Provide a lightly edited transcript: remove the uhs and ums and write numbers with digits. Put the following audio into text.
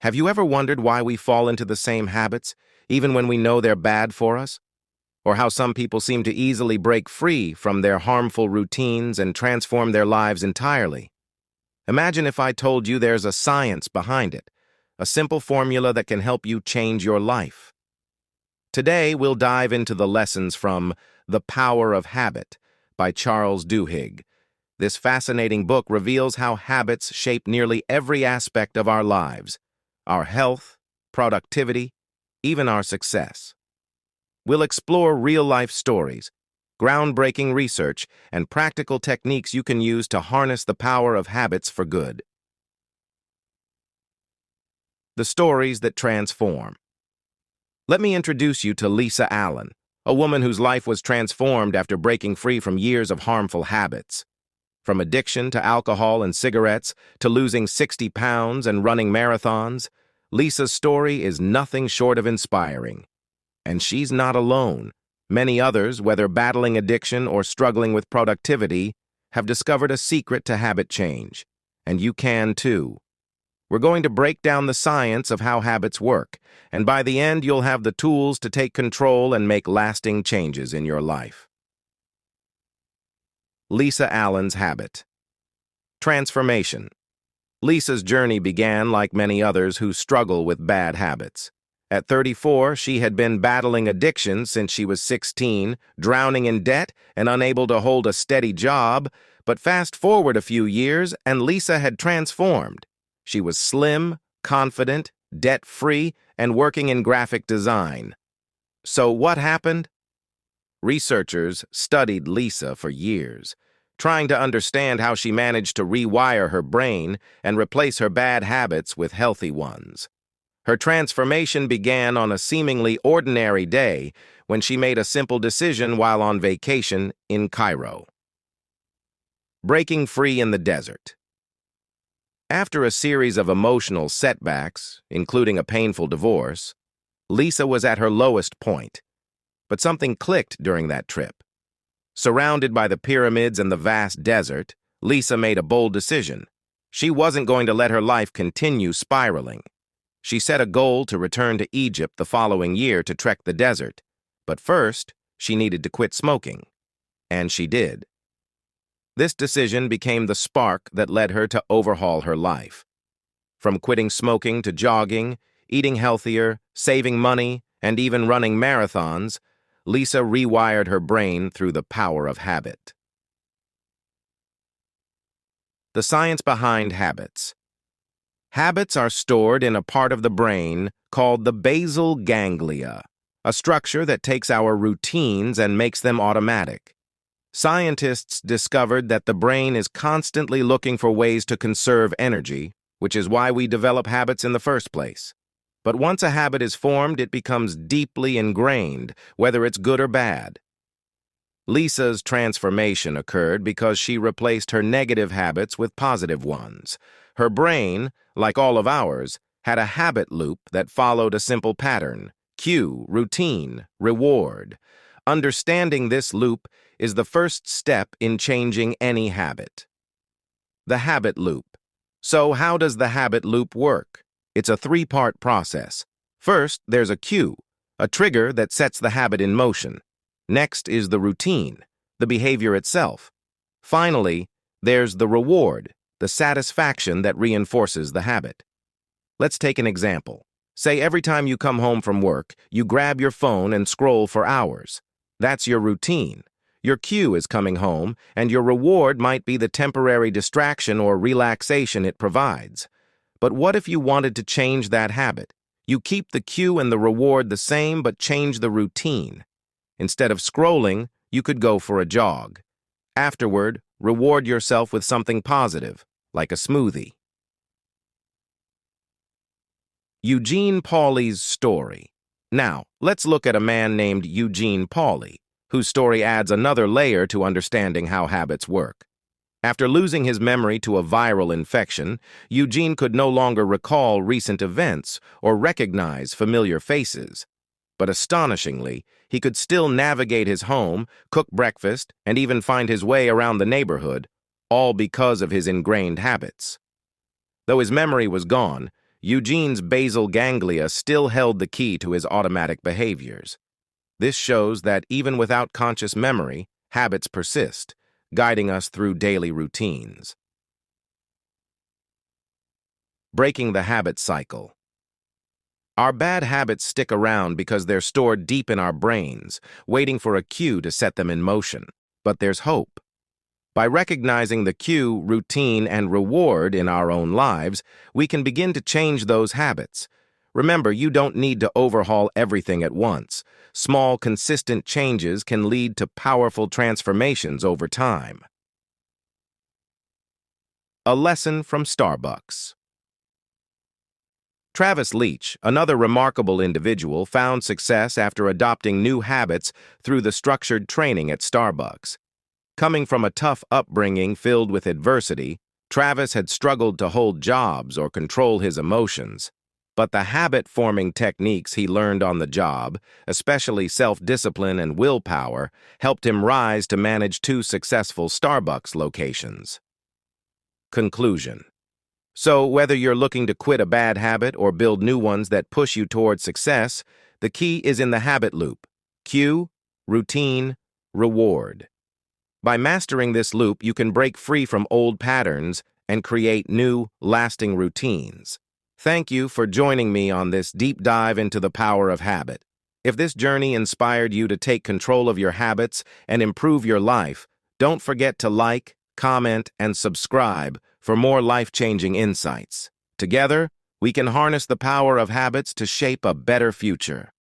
Have you ever wondered why we fall into the same habits, even when we know they're bad for us? Or how some people seem to easily break free from their harmful routines and transform their lives entirely? Imagine if I told you there's a science behind it, a simple formula that can help you change your life. Today, we'll dive into the lessons from The Power of Habit by Charles Duhigg. This fascinating book reveals how habits shape nearly every aspect of our lives, our health, productivity, even our success. We'll explore real-life stories, groundbreaking research, and practical techniques you can use to harness the power of habits for good. The stories that transform. Let me introduce you to Lisa Allen, a woman whose life was transformed after breaking free from years of harmful habits. From addiction to alcohol and cigarettes to losing 60 pounds and running marathons, Lisa's story is nothing short of inspiring. And she's not alone. Many others, whether battling addiction or struggling with productivity, have discovered a secret to habit change. And you can too. We're going to break down the science of how habits work, and by the end you'll have the tools to take control and make lasting changes in your life. Lisa Allen's habit. Transformation. Lisa's journey began like many others who struggle with bad habits. At 34, she had been battling addiction since she was 16, drowning in debt and unable to hold a steady job, but fast forward a few years and Lisa had transformed. She was slim, confident, debt-free, and working in graphic design. So what happened? Researchers studied Lisa for years, trying to understand how she managed to rewire her brain and replace her bad habits with healthy ones. Her transformation began on a seemingly ordinary day when she made a simple decision while on vacation in Cairo. Breaking free in the desert. After a series of emotional setbacks, including a painful divorce, Lisa was at her lowest point. But something clicked during that trip. Surrounded by the pyramids and the vast desert, Lisa made a bold decision. She wasn't going to let her life continue spiraling. She set a goal to return to Egypt the following year to trek the desert. But first, she needed to quit smoking. And she did. This decision became the spark that led her to overhaul her life. From quitting smoking to jogging, eating healthier, saving money, and even running marathons, Lisa rewired her brain through the power of habit. The science behind habits. Habits are stored in a part of the brain called the basal ganglia, a structure that takes our routines and makes them automatic. Scientists discovered that the brain is constantly looking for ways to conserve energy, which is why we develop habits in the first place. But once a habit is formed, it becomes deeply ingrained, whether it's good or bad. Lisa's transformation occurred because she replaced her negative habits with positive ones. Her brain, like all of ours, had a habit loop that followed a simple pattern: cue, routine, reward. Understanding this loop is the first step in changing any habit. The habit loop. So how does the habit loop work? It's a three-part process. First, there's a cue, a trigger that sets the habit in motion. Next is the routine, the behavior itself. Finally, there's the reward, the satisfaction that reinforces the habit. Let's take an example. Say every time you come home from work, you grab your phone and scroll for hours. That's your routine. Your cue is coming home, and your reward might be the temporary distraction or relaxation it provides. But what if you wanted to change that habit? You keep the cue and the reward the same, but change the routine. Instead of scrolling, you could go for a jog. Afterward, reward yourself with something positive, like a smoothie. Eugene Pauly's story. Now, let's look at a man named Eugene Pauly, whose story adds another layer to understanding how habits work. After losing his memory to a viral infection, Eugene could no longer recall recent events or recognize familiar faces. But astonishingly, he could still navigate his home, cook breakfast, and even find his way around the neighborhood, all because of his ingrained habits. Though his memory was gone, Eugene's basal ganglia still held the key to his automatic behaviors. This shows that even without conscious memory, habits persist, guiding us through daily routines. Breaking the habit cycle. Our bad habits stick around because they're stored deep in our brains, waiting for a cue to set them in motion. But there's hope. By recognizing the cue, routine, and reward in our own lives, we can begin to change those habits. Remember, you don't need to overhaul everything at once. Small, consistent changes can lead to powerful transformations over time. A lesson from Starbucks. Travis Leach, another remarkable individual, found success after adopting new habits through the structured training at Starbucks. Coming from a tough upbringing filled with adversity, Travis had struggled to hold jobs or control his emotions. But the habit-forming techniques he learned on the job, especially self-discipline and willpower, helped him rise to manage 2 successful Starbucks locations. Conclusion. So, whether you're looking to quit a bad habit or build new ones that push you toward success, the key is in the habit loop: cue, routine, reward. By mastering this loop, you can break free from old patterns and create new, lasting routines. Thank you for joining me on this deep dive into the power of habit. If this journey inspired you to take control of your habits and improve your life, don't forget to like, comment, and subscribe for more life-changing insights. Together, we can harness the power of habits to shape a better future.